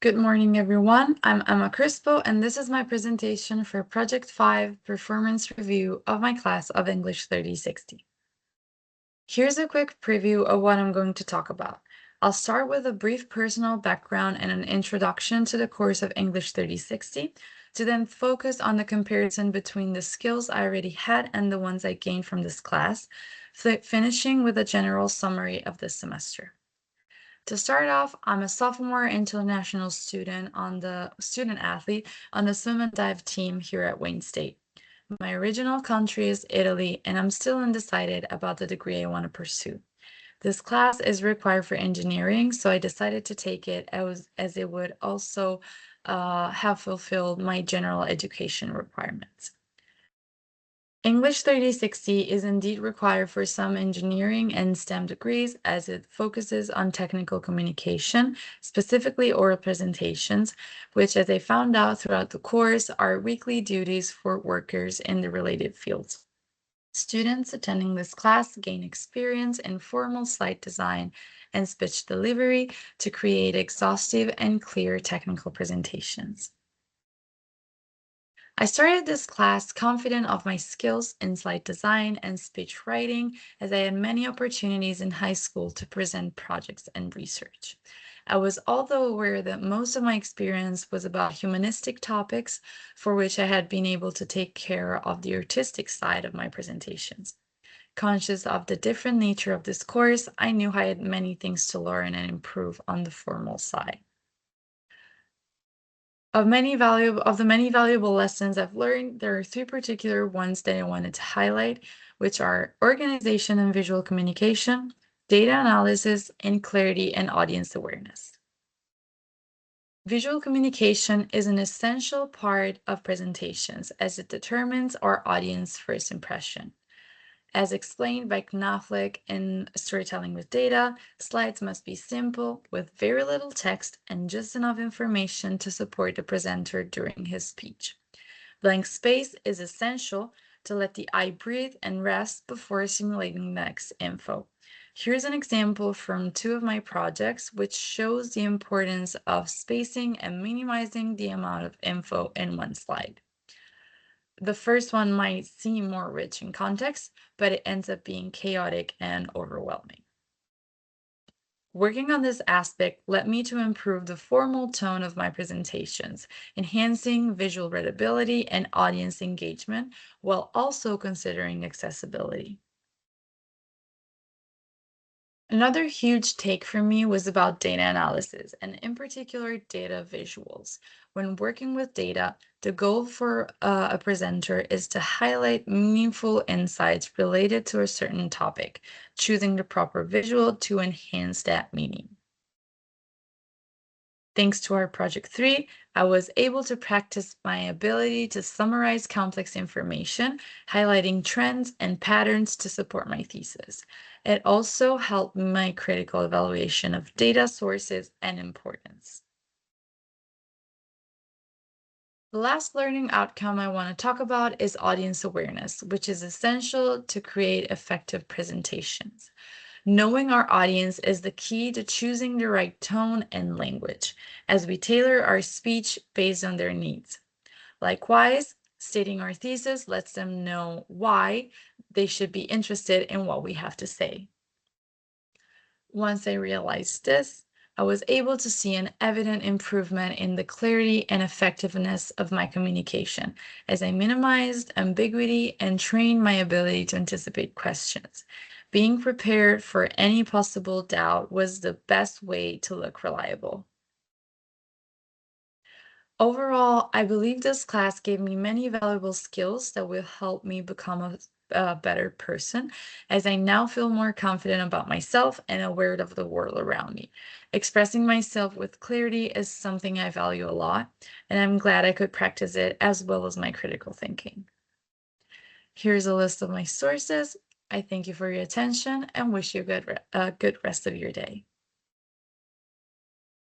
Good morning, everyone. I'm Emma Crispo, and this is my presentation for Project 5 Performance Review of my class of English 3060. Here's a quick preview of what I'm going to talk about. I'll start with a brief personal background and an introduction to the course of English 3060, to then focus on the comparison between the skills I already had and the ones I gained from this class, finishing with a general summary of this semester. To start off, I'm a sophomore international student athlete on the swim and dive team here at Wayne State. My original country is Italy, and I'm still undecided about the degree I want to pursue. This class is required for engineering, so I decided to take it as it would also have fulfilled my general education requirements. English 3060 is indeed required for some engineering and STEM degrees as it focuses on technical communication, specifically oral presentations, which, as I found out throughout the course, are weekly duties for workers in the related fields. Students attending this class gain experience in formal slide design and speech delivery to create exhaustive and clear technical presentations. I started this class confident of my skills in slide design and speech writing, as I had many opportunities in high school to present projects and research. I was also aware that most of my experience was about humanistic topics, for which I had been able to take care of the artistic side of my presentations. Conscious of the different nature of this course, I knew I had many things to learn and improve on the formal side. Of the many valuable lessons I've learned, there are three particular ones that I wanted to highlight, which are organization and visual communication, data analysis, and clarity and audience awareness. Visual communication is an essential part of presentations as it determines our audience first impression. As explained by Knopfler in Storytelling with Data, slides must be simple, with very little text and just enough information to support the presenter during his speech. Blank space is essential to let the eye breathe and rest before assimilating the next info. Here's an example from two of my projects, which shows the importance of spacing and minimizing the amount of info in one slide. The first one might seem more rich in context, but it ends up being chaotic and overwhelming. Working on this aspect led me to improve the formal tone of my presentations, enhancing visual readability and audience engagement, while also considering accessibility. Another huge take for me was about data analysis, and in particular, data visuals. When working with data, the goal for a presenter is to highlight meaningful insights related to a certain topic, choosing the proper visual to enhance that meaning. Thanks to our Project 3, I was able to practice my ability to summarize complex information, highlighting trends and patterns to support my thesis. It also helped my critical evaluation of data sources and importance. The last learning outcome I want to talk about is audience awareness, which is essential to create effective presentations. Knowing our audience is the key to choosing the right tone and language, as we tailor our speech based on their needs. Likewise, stating our thesis lets them know why they should be interested in what we have to say. Once I realized this, I was able to see an evident improvement in the clarity and effectiveness of my communication as I minimized ambiguity and trained my ability to anticipate questions. Being prepared for any possible doubt was the best way to look reliable. Overall, I believe this class gave me many valuable skills that will help me become a better person, as I now feel more confident about myself and aware of the world around me. Expressing myself with clarity is something I value a lot, and I'm glad I could practice it as well as my critical thinking. Here's a list of my sources. I thank you for your attention and wish you a good rest of your day.